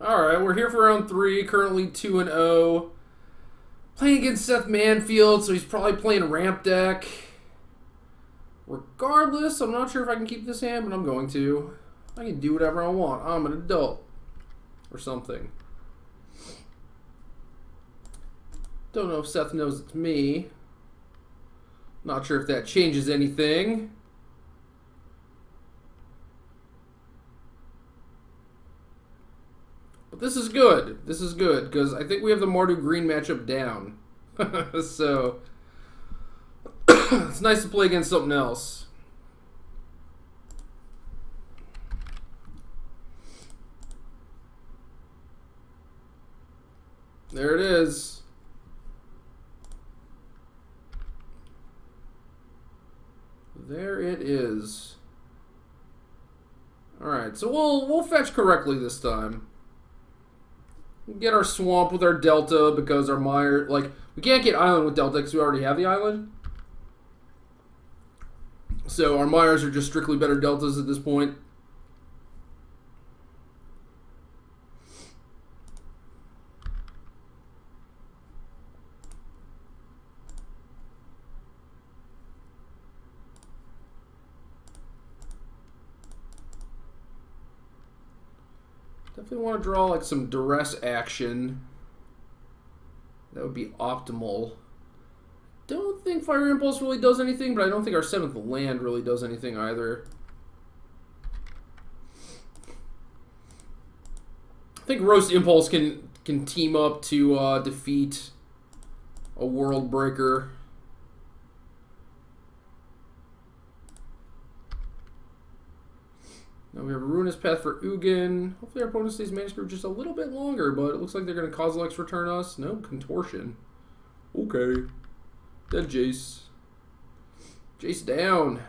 Alright, we're here for round 3, currently 2-0. Playing against Seth Manfield, so he's probably playing ramp deck. Regardless, I'm not sure if I can keep this hand, but I'm going to. I can do whatever I want. I'm an adult. Or something. Don't know if Seth knows it's me. Not sure if that changes anything. But this is good. This is good, because I think we have the Mardu Green matchup down. So, it's nice to play against something else. There it is. There it is. Alright, so we'll fetch correctly this time. Get our swamp with our delta because our mire, like, we can't get island with delta because we already have the island. So our mires are just strictly better deltas at this point. Definitely want to draw like some duress action. That would be optimal. Don't think Fire Impulse really does anything, but I don't think our 7th land really does anything either. I think Roast Impulse can team up to defeat a World Breaker. Now we have a Ruinous Path for Ugin. Hopefully our opponent stays Manuscript just a little bit longer, but it looks like they're going to Kozilek's return us. No, Contortion. Okay. Dead Jace. Jace down.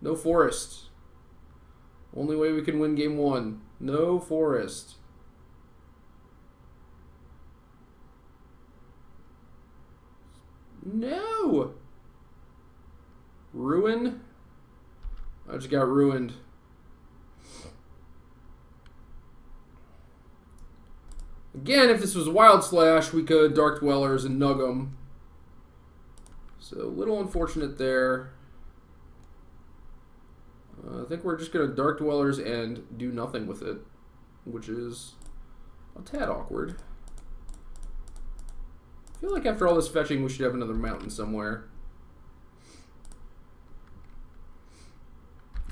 No Forest. Only way we can win game 1. No Forest. No! Ruin? I just got ruined. Again, if this was Wild Slash, we could Dark Dwellers and nug them. So, a little unfortunate there. I think we're just going to Dark Dwellers and do nothing with it, which is a tad awkward. I feel like after all this fetching, we should have another mountain somewhere.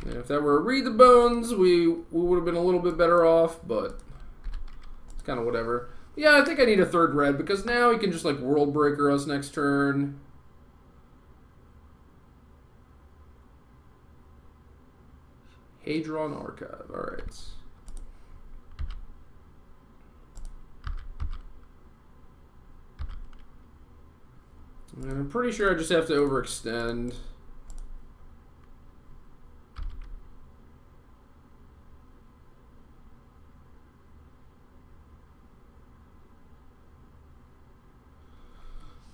And if that were Read the Bones, we would have been a little bit better off, but kind of whatever. Yeah, I think I need a 3rd red because now he can just like World Breaker us next turn. Hadron Archive. Alright. I'm pretty sure I just have to overextend.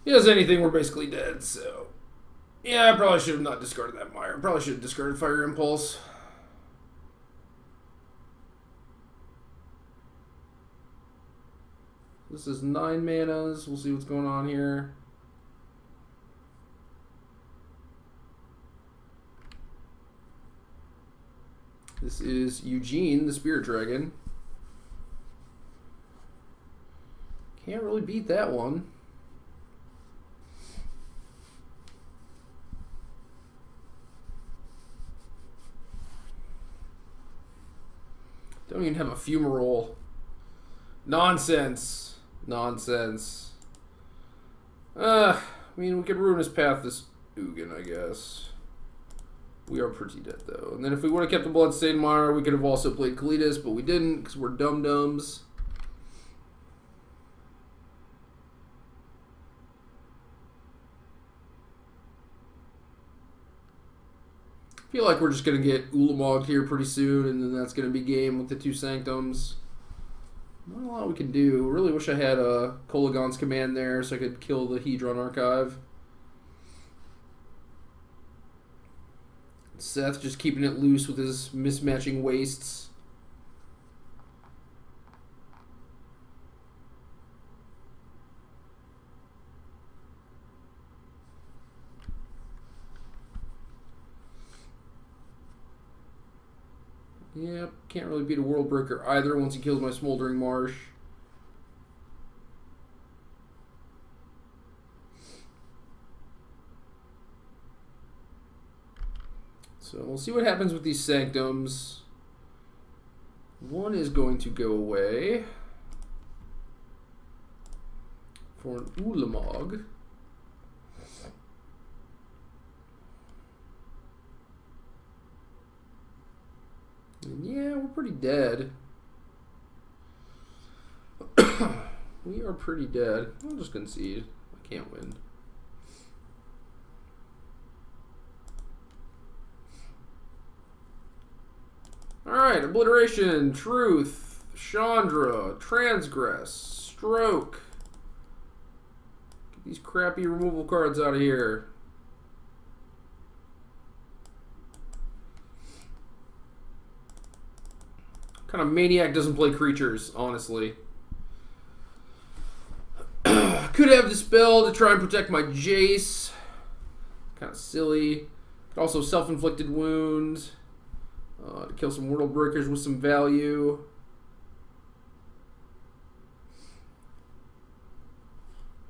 He does anything, we're basically dead, so... Yeah, I probably should have not discarded that Mire. Probably should have discarded Fire Impulse. This is 9 manas. We'll see what's going on here. This is Eugene, the Spirit Dragon. Can't really beat that one. Don't even have a fumarole. Nonsense. Nonsense. I mean, we could ruin his path this Ugin, I guess. We are pretty dead, though. And then if we would have kept the Bloodstained Mire, we could have also played Kalitas, but we didn't, because we're dum-dums. I feel like we're just going to get Ulamogged here pretty soon, and then that's going to be game with the 2 Sanctums. Not a lot we can do. Really wish I had a Kolagon's Command there so I could kill the Hedron Archive. Seth just keeping it loose with his mismatching wastes. Yep, can't really beat a World Breaker either once he kills my Smoldering Marsh. So we'll see what happens with these Sanctums. One is going to go away for an Ulamog. And yeah, we're pretty dead. We are pretty dead. I'll just concede. I can't win. Alright, Obliteration, Truth, Chandra, Transgress, Stroke. Get these crappy removal cards out of here. What kind of maniac doesn't play creatures, honestly? Could have Dispel to try and protect my Jace. Kind of silly. Could also Self-Inflicted Wounds. To kill some World Breakers with some value.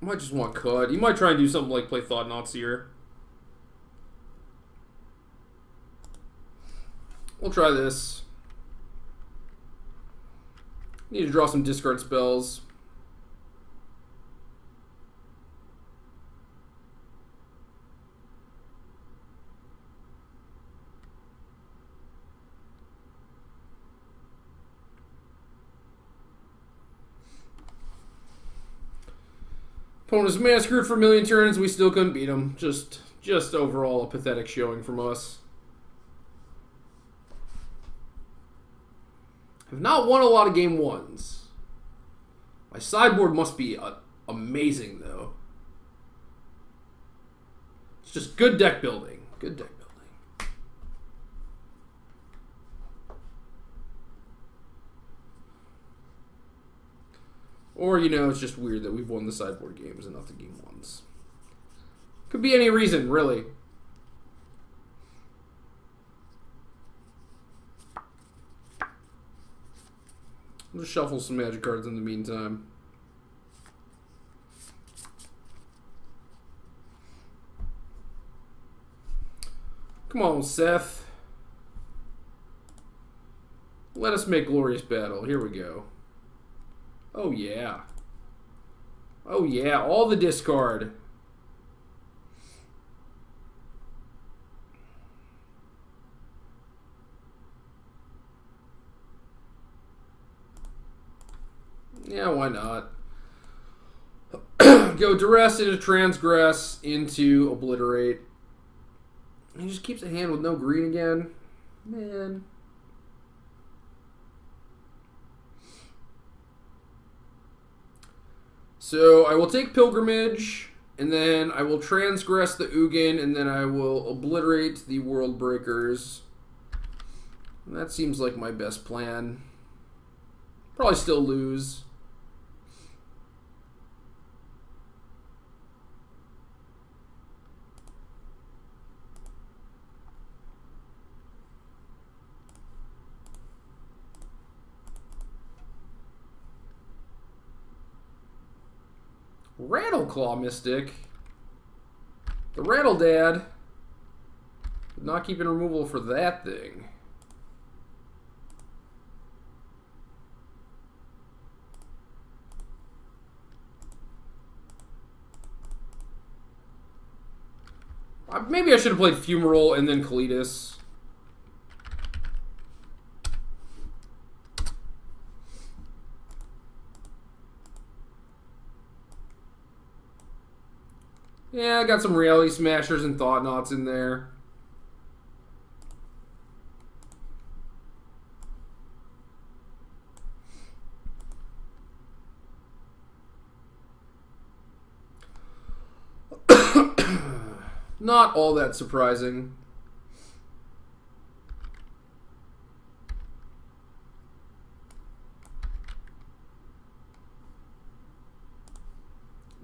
Might just want cut. You might try and do something like play Thought-Knot Seer. We'll try this. Need to draw some discard spells. Opponent's massacred for a million turns. We still couldn't beat him. Just overall a pathetic showing from us. Have not won a lot of game ones. My sideboard must be amazing though. It's just good deck building. Good deck building. Or, you know, it's just weird that we've won the sideboard games and not the game ones. Could be any reason, really. I'll just shuffle some Magic cards in the meantime. Come on, Seth. Let us make glorious battle. Here we go. Oh, yeah. Oh, yeah. All the discard. Yeah, why not? Go Duress into Transgress into Obliterate. He just keeps a hand with no green again. Man. So I will take Pilgrimage, and then I will Transgress the Ugin, and then I will Obliterate the World Breakers. And that seems like my best plan. Probably still lose. Rattleclaw Mystic. The Rattle Dad. Not keeping removal for that thing. Maybe I should have played Fumarole and then Kalitas. Yeah, I got some Reality Smashers and Thought-Knots in there. Not all that surprising.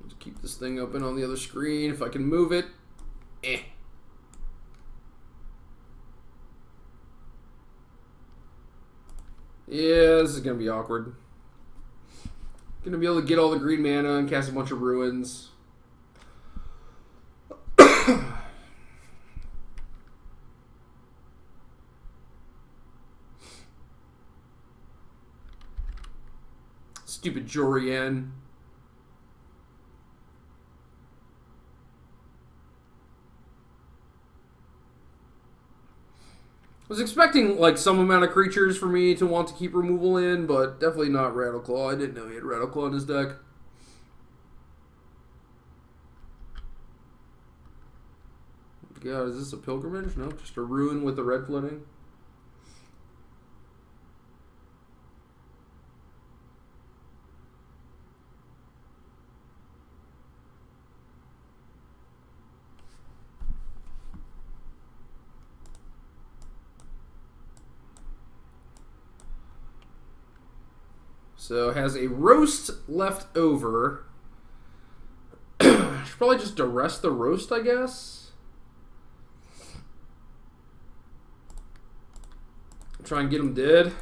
Let's keep this thing open on the other screen if I can move it. going to be awkward. Going to be able to get all the green mana and cast a bunch of ruins. Stupid Jorian. I was expecting like some amount of creatures for me to want to keep removal in, but definitely not Rattleclaw. I didn't know he had Rattleclaw in his deck. God, is this a pilgrimage? No, just a ruin with the red floating. So has a roast left over. Should probably just arrest the roast, I guess. Try and get him dead.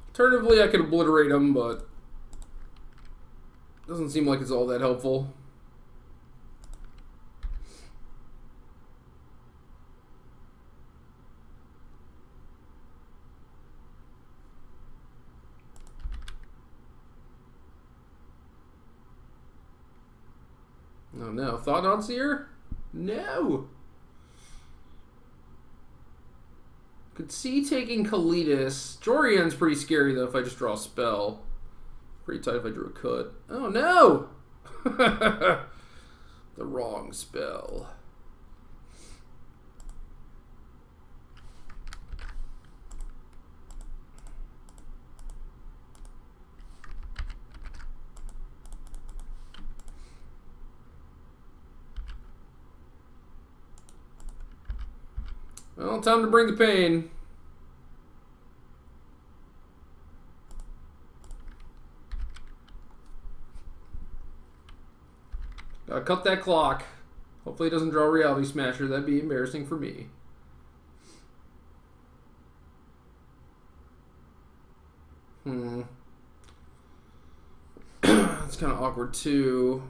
Alternatively, I could obliterate him, but doesn't seem like it's all that helpful. Oh no, Thought Seer? No! Could see taking Kalitas. Jorian's pretty scary though if I just draw a spell. Pretty tight if I drew a cut. Oh no! The wrong spell. Well, time to bring the pain. Gotta cut that clock. Hopefully it doesn't draw Reality Smasher. That'd be embarrassing for me. That's kind of awkward too.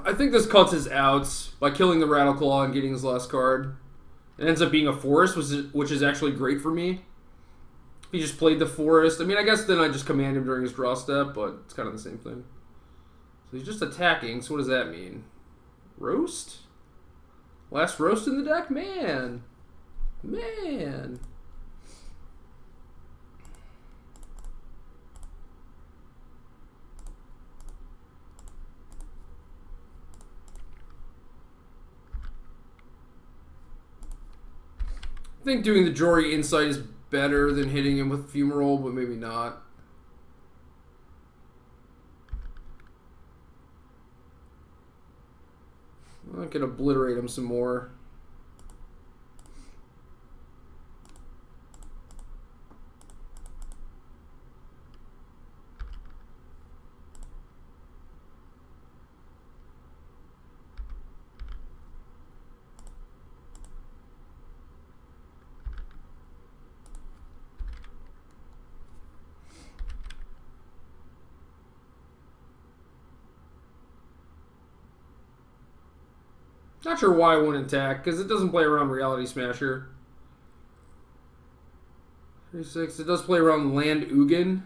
I think this cuts his outs by killing the Rattleclaw and getting his last card. It ends up being a forest, which is actually great for me. If he just played the forest, I mean, I guess then I just command him during his draw step, but it's kind of the same thing. So he's just attacking, so what does that mean? Roast? Last roast in the deck? Man. Man. I think doing the Jory Insight is better than hitting him with Fumarole, but maybe not. I could obliterate him some more. Not sure why I wouldn't attack, because it doesn't play around Reality Smasher. 36. It does play around Land Ugin.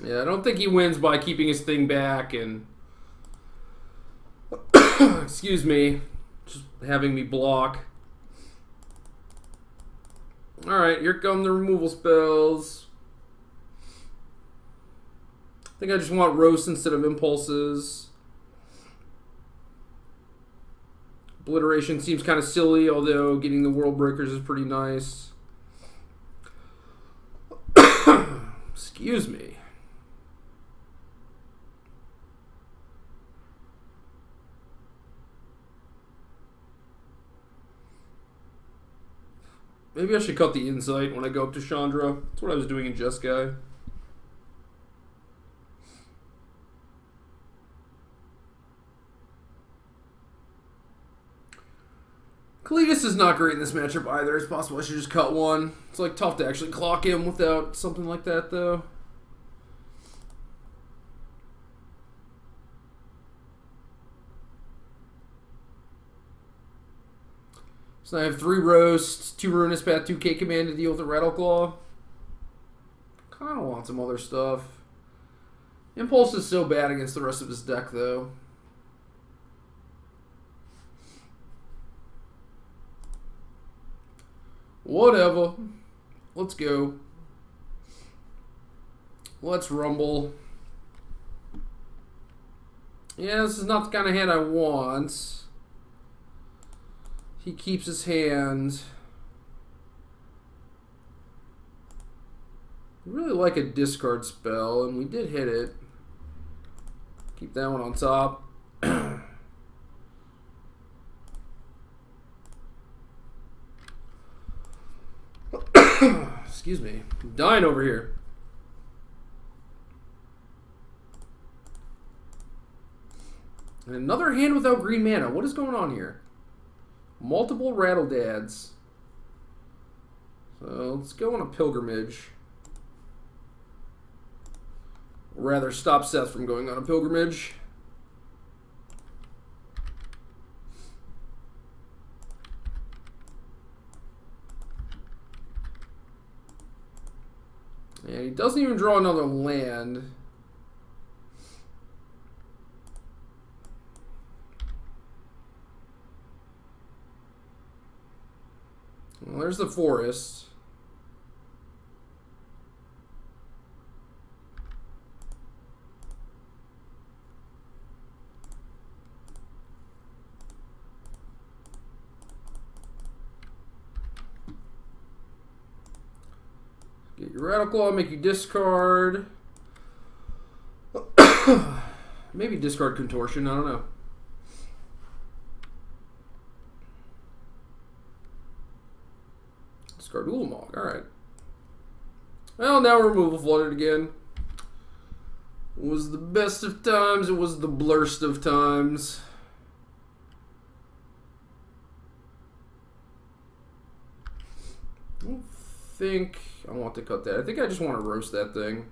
Yeah, I don't think he wins by keeping his thing back and excuse me, just having me block. Alright, here come the removal spells. I think I just want roast instead of impulses. Obliteration seems kind of silly, although getting the world breakers is pretty nice. Excuse me. Maybe I should cut the insight when I go up to Chandra. That's what I was doing in Just Guy. Cletus is not great in this matchup either. It's possible I should just cut one. It's like tough to actually clock him without something like that though. So I have 3 roasts, 2 Ruinous Path, 2 K Command to deal with a Rattleclaw. Kinda want some other stuff. Impulse is so bad against the rest of his deck though. Whatever. Let's go. Let's rumble. Yeah, this is not the kind of hand I want. He keeps his hand. I really like a discard spell, and we did hit it. Keep that one on top. Excuse me. I'm dying over here. And another hand without green mana. What is going on here? Multiple Rattle Dads. So let's go on a pilgrimage. Or rather, stop Seth from going on a pilgrimage. And he doesn't even draw another land. Well, there's the forest. Get your Rattleclaw, make you discard. Maybe discard Contortion, I don't know. Discard Ulamog, alright. Well, now we're removal flooded again. It was the best of times, it was the blurst of times. I don't think I want to cut that. I think I just want to roast that thing.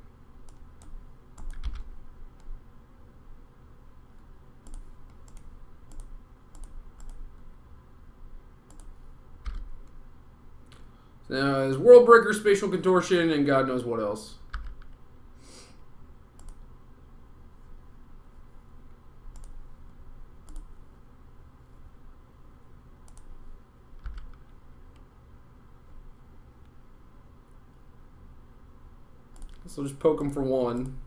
So now there's World Breaker, Spatial Contortion, and God knows what else. So just poke him for 1.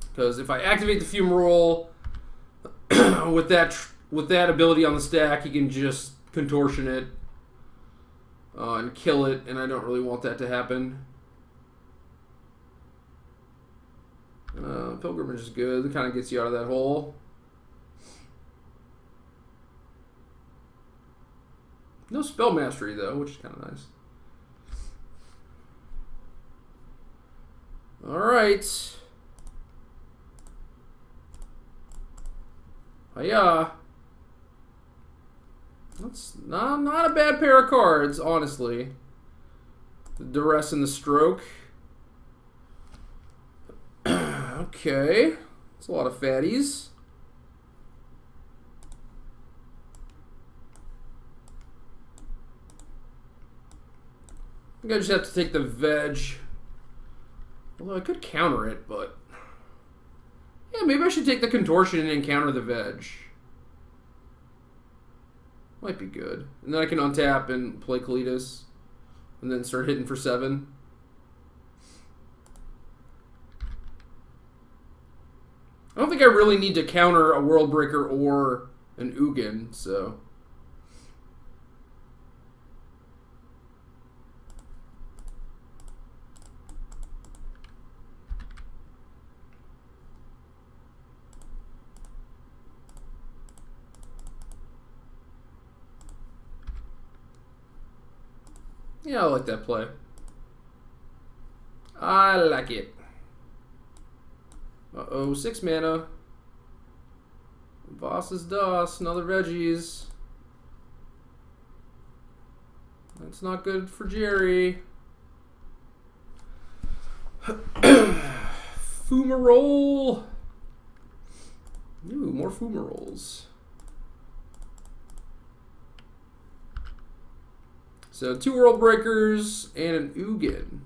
Because if I activate the Fumarole with that ability on the stack, he can just contortion it and kill it, and I don't really want that to happen. Pilgrimage is good. It kind of gets you out of that hole. No spell mastery though, which is kind of nice. All right. Hiya. That's not a bad pair of cards, honestly. The Duress and the Stroke. Okay. That's a lot of fatties. I think I just have to take the veg. Although I could counter it, but... Yeah, maybe I should take the contortion and counter the veg. Might be good. And then I can untap and play Cletus. And then start hitting for 7. I don't think I really need to counter a World Breaker or an Ugin, so... Yeah, I like that play. I like it. Uh-oh, 6 mana. Boss is DOS, another veggies. That's not good for Gerry. Fumarole. Ooh, more Fumaroles. So 2 World Breakers and an Ugin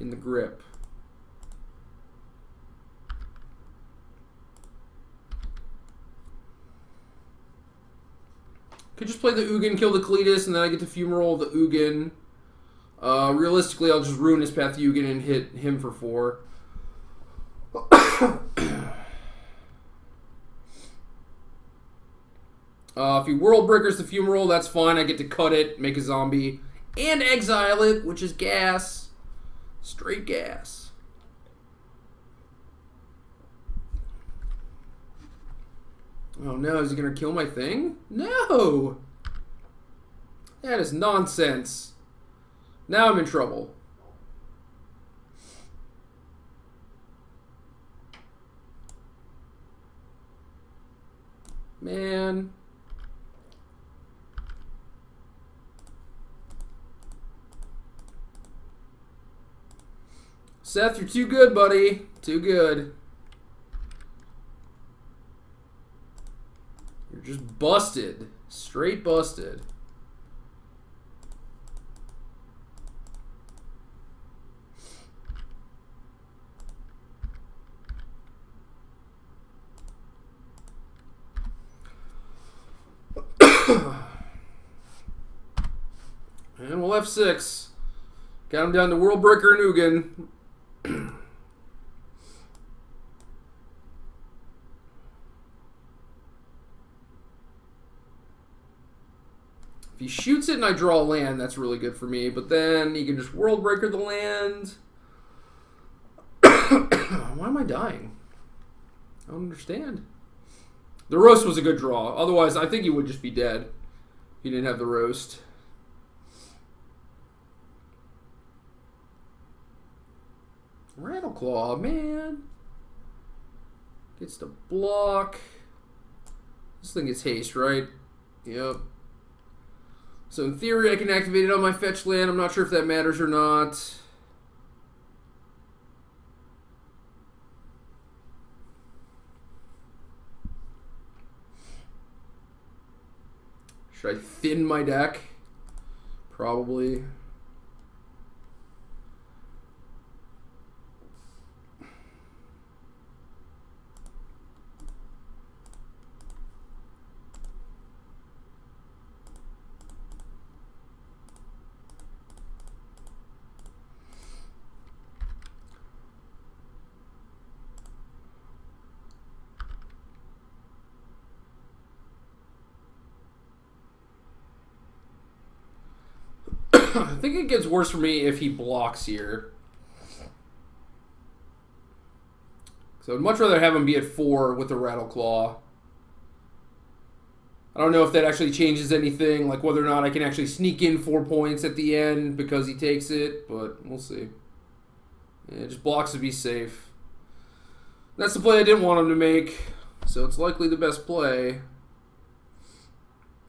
in the grip. Could just play the Ugin, kill the Cletus, and then I get to Fumarole the Ugin. Realistically, I'll just ruin his path Ugin and hit him for 4. If he World Breakers the Fumarole, that's fine. I get to cut it, make a zombie, and exile it, which is gas. Straight gas. Oh no, is he going to kill my thing? No! That is nonsense. Now I'm in trouble. Man. Seth, you're too good, buddy. Too good. You're just busted. Straight busted. And we'll F6. Got him down to World Breaker and Ugin. If he shoots it and I draw a land, that's really good for me. But then he can just World Breaker the land. Why am I dying? I don't understand. The roast was a good draw. Otherwise, I think he would just be dead if he didn't have the roast. Rattleclaw, man. Gets to block. This thing gets haste, right? Yep. So in theory, I can activate it on my fetch land. I'm not sure if that matters or not. Should I thin my deck? Probably. I think it gets worse for me if he blocks here. So I'd much rather have him be at 4 with the Rattleclaw. I don't know if that actually changes anything, like whether or not I can actually sneak in 4 points at the end because he takes it, but we'll see. Yeah, just blocks to be safe. That's the play I didn't want him to make, so it's likely the best play.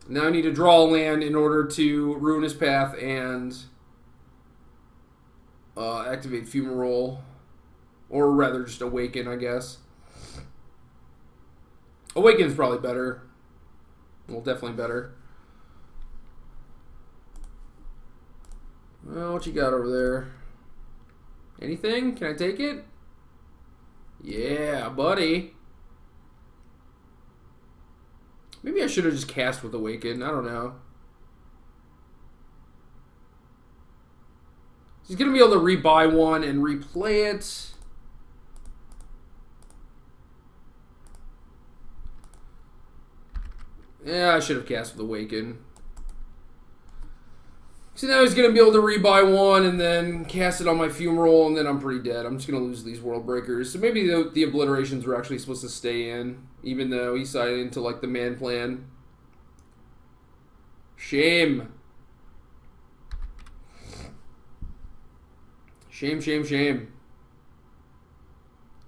Now I need to draw a land in order to ruin his path and activate Fumarole. Or rather, just Awaken, I guess. Awaken's probably better. Well, definitely better. Well, what you got over there? Anything? Can I take it? Yeah, buddy. Maybe I should have just cast with Awaken. I don't know. He's going to be able to rebuy one and replay it. Yeah, I should have cast with Awaken. So now he's going to be able to rebuy one and then cast it on my Fumarole, and then I'm pretty dead. I'm just going to lose these World Breakers. So maybe the Obliterations were actually supposed to stay in, even though he sided into, like, the man plan. Shame. Shame, shame, shame.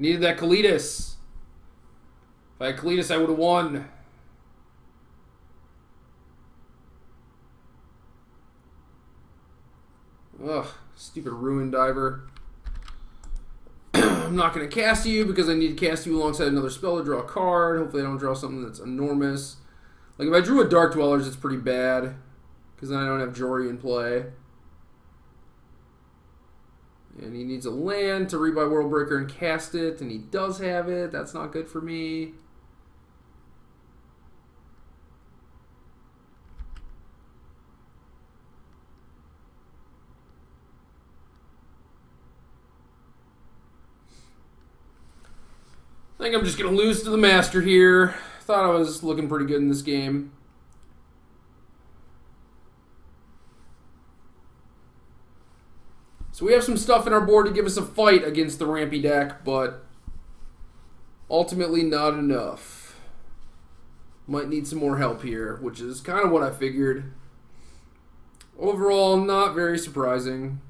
Needed that Kalitas. If I had Kalitas, I would have won. Ugh, stupid Ruin Diver. I'm not going to cast you because I need to cast you alongside another spell to draw a card. Hopefully I don't draw something that's enormous. Like if I drew a Dark Dwellers, it's pretty bad. Because then I don't have Gerry in play. And he needs a land to rebuy World Breaker and cast it. And he does have it. That's not good for me. I think I'm just going to lose to the Master here. Thought I was looking pretty good in this game. So we have some stuff in our board to give us a fight against the Rampy deck, but ultimately not enough. Might need some more help here, which is kind of what I figured. Overall, not very surprising.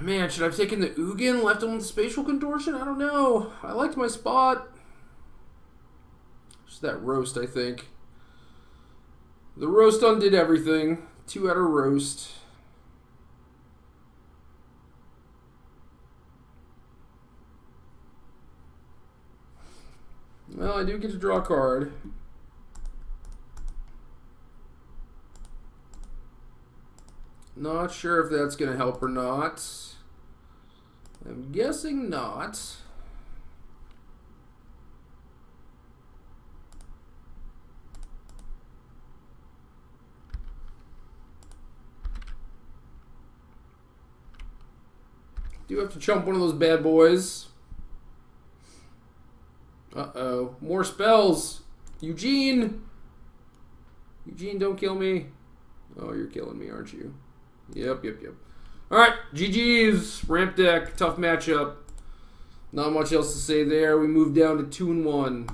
Man, should I have taken the Ugin, left him with Spatial Contortion? I don't know. I liked my spot. Just that roast, I think. The roast undid everything. 2 out of roast. Well, I do get to draw a card. Not sure if that's going to help or not. I'm guessing not. Do have to chump one of those bad boys. Uh-oh. More spells. Eugene! Eugene, don't kill me. Oh, you're killing me, aren't you? Yep. Alright, GG's. Ramp deck. Tough matchup. Not much else to say there. We move down to 2-1.